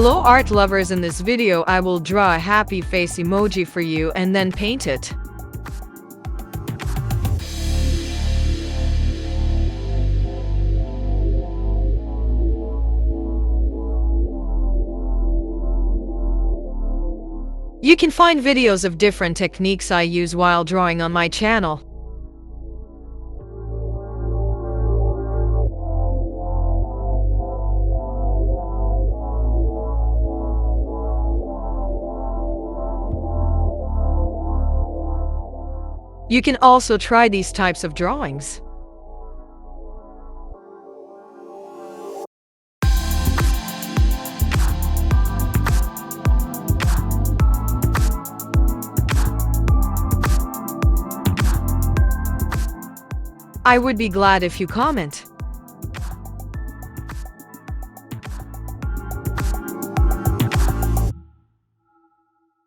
Hello art lovers, in this video I will draw a happy face emoji for you and then paint it. You can find videos of different techniques I use while drawing on my channel. You can also try these types of drawings. I would be glad if you comment.